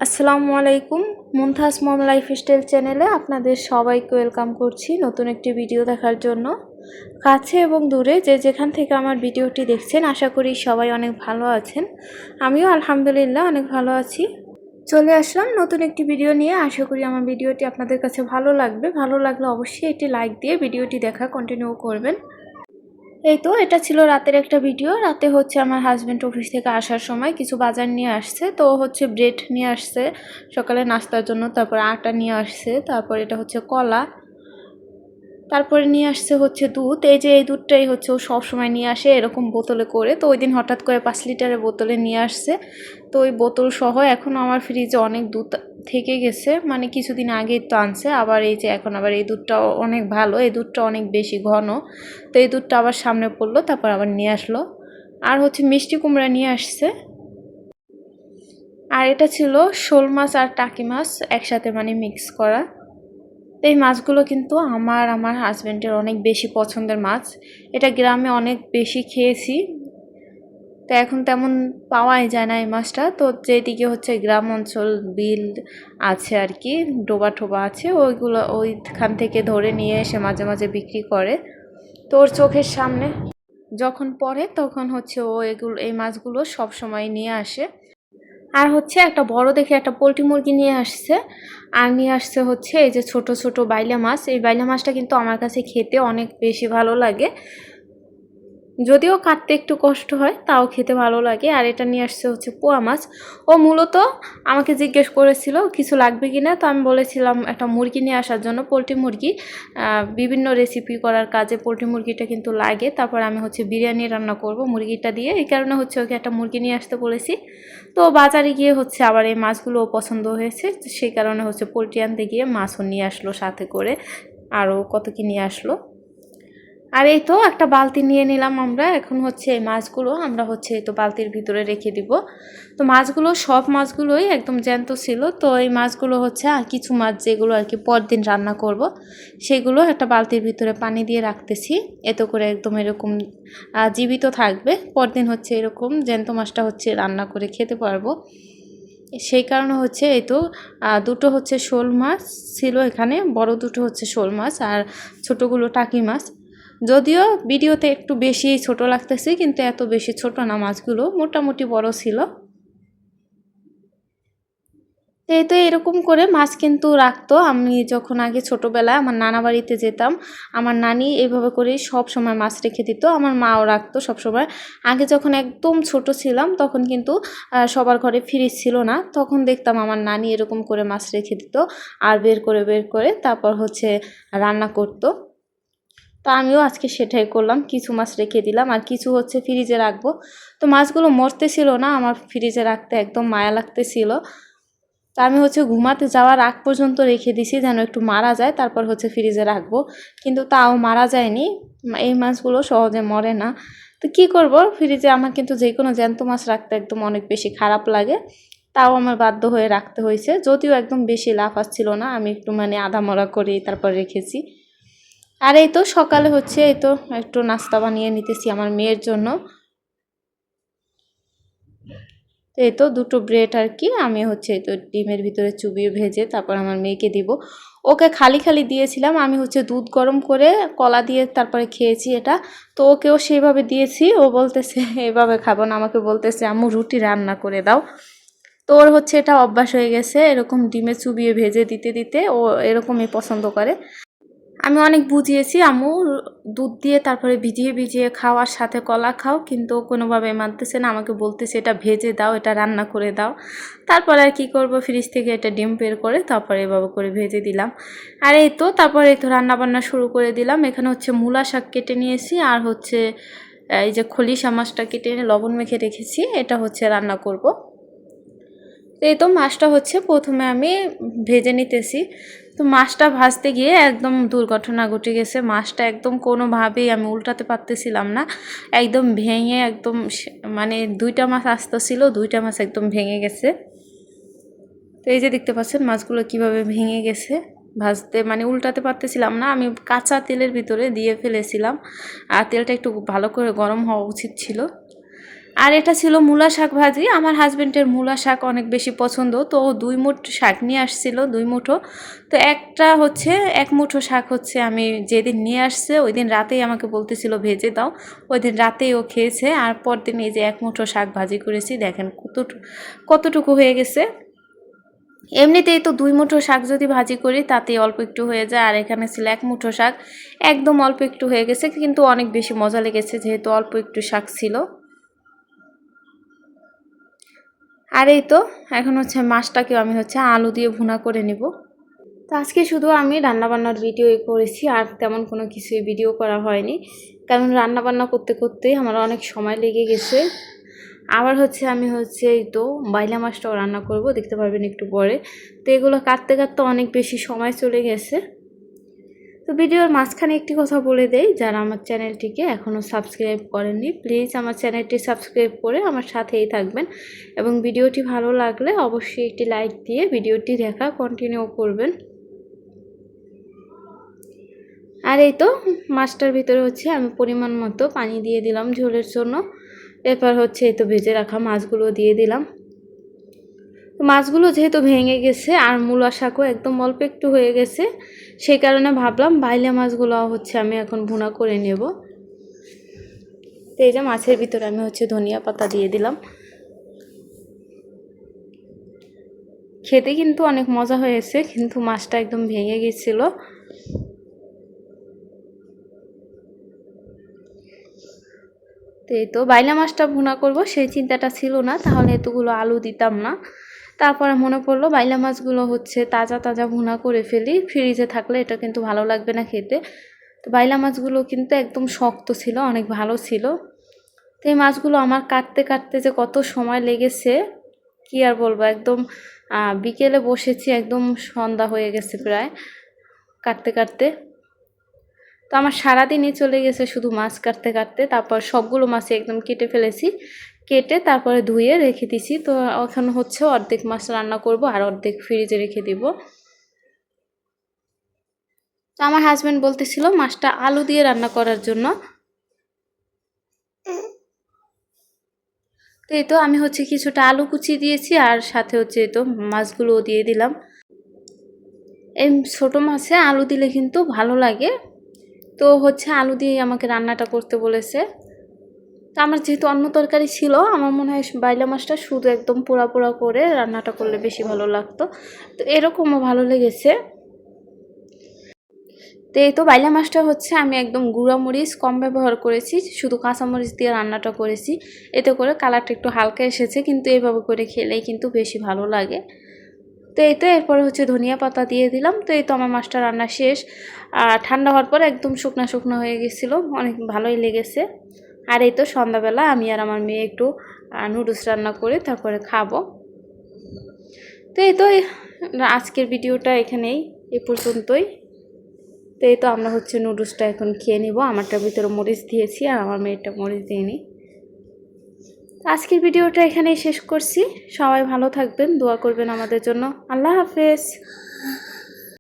আসসালামু আলাইকুম। মুনতাহাস মম লাইফস্টাইল চ্যানেলে আপনাদের সবাইকে ওয়েলকাম করছি নতুন একটি ভিডিও দেখার জন্য। কাছে এবং দূরে যে যেখান থেকে আমার ভিডিওটি দেখছেন আশা করি সবাই অনেক ভালো আছেন। আমিও আলহামদুলিল্লাহ অনেক ভালো আছি। চলে আসলাম নতুন একটি ভিডিও নিয়ে। আশা করি আমার ভিডিওটি আপনাদের কাছে ভালো লাগবে। ভালো লাগলে অবশ্যই একটি লাইক দিয়ে ভিডিওটি দেখা কন্টিনিউ করবেন। এই তো এটা ছিল রাতের একটা ভিডিও। রাতে হচ্ছে আমার হাজব্যান্ড অফিস থেকে আসার সময় কিছু বাজার নিয়ে আসছে। তো হচ্ছে ব্রেড নিয়ে আসছে সকালে নাস্তার জন্য, তারপর আটা নিয়ে আসছে, তারপর এটা হচ্ছে কলা, তারপরে নিয়ে আসছে হচ্ছে দুধ। এই দুধটাই হচ্ছে ও সবসময় নিয়ে আসে এরকম বোতলে করে। তো ওই দিন হঠাৎ করে 5 লিটারের বোতলে নিয়ে আসছে। তো ওই বোতল সহ এখনও আমার ফ্রিজে অনেক দুধ থেকে গেছে, মানে কিছুদিন আগেই তো আনছে। আবার এই যে এখন আবার এই দুধটাও অনেক ভালো, এই দুধটা অনেক বেশি ঘন। তো এই দুধটা আবার সামনে পড়লো, তারপর আবার নিয়ে আসলো। আর হচ্ছে মিষ্টি কুমড়া নিয়ে আসছে। আর এটা ছিল শোল মাছ আর টাকি মাছ একসাথে মানে মিক্স করা। তো এই মাছগুলো কিন্তু আমার হাজব্যান্ডের অনেক বেশি পছন্দের মাছ। এটা গ্রামে অনেক বেশি খেয়েছি। তো এখন তেমন পাওয়াই যায় না এই মাছটা। তো যেদিকে হচ্ছে গ্রাম অঞ্চল বিল আছে আর কি, ডোবা টোবা আছে, ওইখান থেকে ধরে নিয়ে এসে মাঝে মাঝে বিক্রি করে। তো ওর চোখের সামনে যখন পড়ে তখন হচ্ছে ও এই মাছগুলো সব সময় নিয়ে আসে। আর হচ্ছে একটা বড় দেখে একটা পোলট্রি মুরগি নিয়ে আসছে। আর নিয়ে আসছে হচ্ছে এই যে ছোট ছোট বাইলা মাছ। এই বাইলা মাছটা কিন্তু আমার কাছে খেতে অনেক বেশি ভালো লাগে, যদিও কাটতে একটু কষ্ট হয়, তাও খেতে ভালো লাগে। আর এটা নিয়ে আসছে হচ্ছে পোয়া মাছ। ও মূলত আমাকে জিজ্ঞেস করেছিল কিছু লাগবে কিনা, তো আমি বলেছিলাম একটা মুরগি নিয়ে আসার জন্য, পোলট্রি মুরগি। বিভিন্ন রেসিপি করার কাজে পোলট্রি মুরগিটা কিন্তু লাগে। তারপর আমি হচ্ছে বিরিয়ানি রান্না করব মুরগিটা দিয়ে, এই কারণে হচ্ছে ওকে একটা মুরগি নিয়ে আসতে বলেছি। তো বাজারে গিয়ে হচ্ছে আবার এই মাছগুলো পছন্দ হয়েছে, সেই কারণে হচ্ছে পোলট্রি আনতে গিয়ে মাছও নিয়ে আসলো সাথে করে, আরও কত কি নিয়ে আসলো। আর এই তো একটা বালতি নিয়ে নিলাম আমরা। এখন হচ্ছে এই মাছগুলো আমরা হচ্ছে এই তো বালতির ভিতরে রেখে দিব। তো মাছগুলো সব মাছগুলোই একদম জ্যান্ত ছিল। তো এই মাছগুলো হচ্ছে আর কিছু মাছ যেগুলো আর কি পরদিন রান্না করব, সেগুলো একটা বালতির ভিতরে পানি দিয়ে রাখতেছি। এতে করে একদম এরকম জীবিত থাকবে। পরদিন হচ্ছে এরকম জ্যান্ত মাছটা হচ্ছে রান্না করে খেতে পারবো। সেই কারণে হচ্ছে এই তো দুটো হচ্ছে শোল মাছ ছিল এখানে, বড় দুটো হচ্ছে শোল মাছ আর ছোটোগুলো টাকি মাছ। যদিও ভিডিওতে একটু বেশি ছোট লাগতেছে, কিন্তু এত বেশি ছোট না, মাছগুলো মোটামুটি বড় ছিল। এই তো এরকম করে মাছ কিন্তু রাখতো। আমি যখন আগে ছোটোবেলায় আমার নানা বাড়িতে যেতাম, আমার নানি এইভাবে করে সব সময় মাছ রেখে দিত, আমার মাও রাখতো সব সময়। আগে যখন একদম ছোট ছিলাম তখন কিন্তু সবার ঘরে ফ্রিজ ছিল না, তখন দেখতাম আমার নানি এরকম করে মাছ রেখে দিত আর বের করে তারপর হচ্ছে রান্না করতো। তো আমিও আজকে সেটাই করলাম, কিছু মাছ রেখে দিলাম আর কিছু হচ্ছে ফ্রিজে রাখবো। তো মাছগুলো মরতেছিল না, আমার ফ্রিজে রাখতে একদম মায়া লাগতেছিল। তো আমি হচ্ছে ঘুমাতে যাওয়ার আগ পর্যন্ত রেখে দিছি যেন একটু মারা যায়, তারপর হচ্ছে ফ্রিজে রাখবো। কিন্তু তাও মারা যায়নি, এই মাছগুলো সহজে মরে না। তো কি করব, ফ্রিজে আমার কিন্তু যে কোনো জ্যান্ত মাছ রাখতে একদম অনেক বেশি খারাপ লাগে। তাও আমার বাধ্য হয়ে রাখতে হয়েছে, যদিও একদম বেশি লাফাচ্ছিল না, আমি একটু মানে আধা মরা করে তারপর রেখেছি। আর এই তো সকালে হচ্ছে এই তো একটু নাস্তা বানিয়ে নিতেছি আমার মেয়ের জন্য। এই তো দুটো ব্রেড আর কি আমি হচ্ছে এই তো ডিমের ভিতরে চুবিয়ে ভেজে তারপর আমার মেয়েকে দিব। ওকে খালি খালি দিয়েছিলাম, আমি হচ্ছে দুধ গরম করে কলা দিয়ে তারপরে খেয়েছি এটা। তো ওকেও সেইভাবে দিয়েছি, ও বলতেছে এভাবে খাবো না, আমাকে বলতেছে আম্মু রুটি রান্না করে দাও। তো ওর হচ্ছে এটা অভ্যাস হয়ে গেছে, এরকম ডিমে চুবিয়ে ভেজে দিতে দিতে ও এরকমই পছন্দ করে। আমি অনেক বুঝিয়েছি আম্মু দুধ দিয়ে তারপরে ভিজিয়ে ভিজিয়ে খাও আর সাথে কলা খাও, কিন্তু কোনোভাবে মানতেছে না, আমাকে বলতেছে এটা ভেজে দাও, এটা রান্না করে দাও। তারপর আর কি করব, ফ্রিজ থেকে এটা ডিম বের করে তারপরে এভাবে করে ভেজে দিলাম। আর এই তো তারপরে এই তো রান্না বান্না শুরু করে দিলাম। এখানে হচ্ছে মূলা শাক কেটে নিয়েছি আর হচ্ছে এই যে খলিশা মাছটা কেটে এনে লবণ মেখে রেখেছি, এটা হচ্ছে রান্না করব। তো এই তো মাছটা হচ্ছে প্রথমে আমি ভেজে নিতেছি। তো মাছটা ভাজতে গিয়ে একদম দুর্ঘটনা ঘটে গেছে, মাছটা একদম কোনোভাবেই আমি উল্টাতে পারতেছিলাম না, একদম ভেঙে একদম মানে দুইটা মাছ আস্ত ছিল, দুইটা মাছ একদম ভেঙে গেছে। তো এই যে দেখতে পাচ্ছেন মাছগুলো কিভাবে ভেঙে গেছে, ভাজতে মানে উল্টাতে পারতেছিলাম না, আমি কাঁচা তেলের ভিতরে দিয়ে ফেলেছিলাম। আর তেলটা একটু ভালো করে গরম হওয়া উচিত ছিল। আর এটা ছিল মূলা শাক ভাজি। আমার হাজবেন্ডের মূলা শাক অনেক বেশি পছন্দ, তো 2 মুঠ শাক নিয়ে আসছিল, 2 মুঠো। তো একটা হচ্ছে 1 মুঠো শাক হচ্ছে আমি যেদিন নিয়ে আসছে ওই দিন রাতেই আমাকে বলতেছিল ভেজে দাও, ওই দিন রাতেই ও খেয়েছে। আর পরদিন এই যে 1 মুঠো শাক ভাজি করেছি, দেখেন কতটুকু হয়ে গেছে। এমনিতেই তো 2 মুঠো শাক যদি ভাজি করি তাতেই অল্প একটু হয়ে যায়, আর এখানে ছিল 1 মুঠো শাক, একদম অল্প একটু হয়ে গেছে, কিন্তু অনেক বেশি মজা লেগেছে যেহেতু অল্প একটু শাক ছিল। আর এই তো এখন হচ্ছে মাছটাকেও আমি হচ্ছে আলু দিয়ে ভুনা করে নেব। তো আজকে শুধু আমি রান্নাবান্নার ভিডিওই করেছি, আর তেমন কোনো কিছুই ভিডিও করা হয়নি, কারণ রান্নাবান্না করতে করতেই আমার অনেক সময় লেগে গেছে। আবার হচ্ছে আমি হচ্ছে এই তো বাইলা মাছটাও রান্না করব, দেখতে পারবেন একটু পরে। তো এগুলো কাটতে কাটতে অনেক বেশি সময় চলে গেছে। তো ভিডিওর মাঝখানে একটি কথা বলে দেই, যারা আমার চ্যানেলটিকে এখনও সাবস্ক্রাইব করেননি প্লিজ আমার চ্যানেলটি সাবস্ক্রাইব করে আমার সাথেই থাকবেন, এবং ভিডিওটি ভালো লাগলে অবশ্যই একটি লাইক দিয়ে ভিডিওটি দেখা কন্টিনিউ করবেন। আর এই তো মাছটার ভিতরে হচ্ছে আমি পরিমাণ মতো পানি দিয়ে দিলাম ঝোলের জন্য। এরপর হচ্ছে এই তো ভেজে রাখা মাছগুলো দিয়ে দিলাম। মাছগুলো যেহেতু ভেঙে গেছে আর মূলা শাকও একদম অল্প একটু হয়ে গেছে, সেই কারণে ভাবলাম বাইলা মাছগুলো হচ্ছে আমি এখন ভুনা করে নেব। তো এই যে মাছের ভিতরে আমি হচ্ছে ধনিয়া পাতা দিয়ে দিলাম। খেতে কিন্তু অনেক মজা হয়েছে, কিন্তু মাছটা একদম ভেঙে গেছিলো। তো এই তো বাইলা মাছটা ভুনা করব সেই চিন্তাটা ছিল না, তাহলে এতগুলো আলু দিতাম না। তারপরে মনে পড়লো বাইলা মাছগুলো হচ্ছে তাজা তাজা ভুনা করে ফেলি, ফ্রিজে থাকলে এটা কিন্তু ভালো লাগবে না খেতে। তো বাইলা মাছগুলো কিন্তু একদম শক্ত ছিল, অনেক ভালো ছিল। তো এই মাছগুলো আমার কাটতে কাটতে যে কত সময় লেগেছে কি আর বলবো, একদম বিকেলে বসেছি, একদম সন্ধ্যা হয়ে গেছে প্রায় কাটতে কাটতে। তো আমার সারাদিনই চলে গেছে শুধু মাছ কাটতে কাটতে। তারপর সবগুলো মাছই একদম কেটে ফেলেছি, কেটে তারপরে ধুয়ে রেখে দিছি। তো এখন হচ্ছে অর্ধেক মাছ রান্না করব আর অর্ধেক ফ্রিজে রেখে দিব। তো আমার হাজব্যান্ড বলতেছিল মাছটা আলু দিয়ে রান্না করার জন্য। তো এই তো আমি হচ্ছে কিছুটা আলু কুচি দিয়েছি, আর সাথে হচ্ছে এই তো মাছগুলোও দিয়ে দিলাম। এই ছোটো মাছে আলু দিলে কিন্তু ভালো লাগে, তো হচ্ছে আলু দিয়ে আমাকে রান্নাটা করতে বলেছে। তো আমার যেহেতু অন্য তরকারি ছিল, আমার মনে হয় বাইলা মাছটা শুধু একদম পোড়া পোড়া করে রান্নাটা করলে বেশি ভালো লাগতো, তো এরকমও ভালো লেগেছে। তো এই তো বাইলা মাছটা হচ্ছে আমি একদম গুঁড়া মরিচ কম ব্যবহার করেছি, শুধু কাঁচামরিচ দিয়ে রান্নাটা করেছি, এতে করে কালারটা একটু হালকা এসেছে, কিন্তু এইভাবে করে খেলেই কিন্তু বেশি ভালো লাগে। তো এই তো এরপরে হচ্ছে ধনিয়া পাতা দিয়ে দিলাম। তো এই তো আমার মাছটা রান্না শেষ। ঠান্ডা হওয়ার পর একদম শুকনো শুকনো হয়ে গেছিলো, অনেক ভালোই লেগেছে। আর এই তো সন্ধ্যাবেলা আমি আর আমার মেয়ে একটু নুডলস রান্না করে তারপরে খাবো। তো এই তো আজকের ভিডিওটা এখানেই এ পর্যন্তই। তো এই তো আমরা হচ্ছে নুডলসটা এখন খেয়ে নিব। আমারটার ভিতরে মরিচ দিয়েছি আর আমার মেয়েটা মরিচ দিইনি। আজকের ভিডিওটা এখানেই শেষ করছি। সবাই ভালো থাকবেন, দোয়া করবেন আমাদের জন্য। আল্লাহ হাফেজ।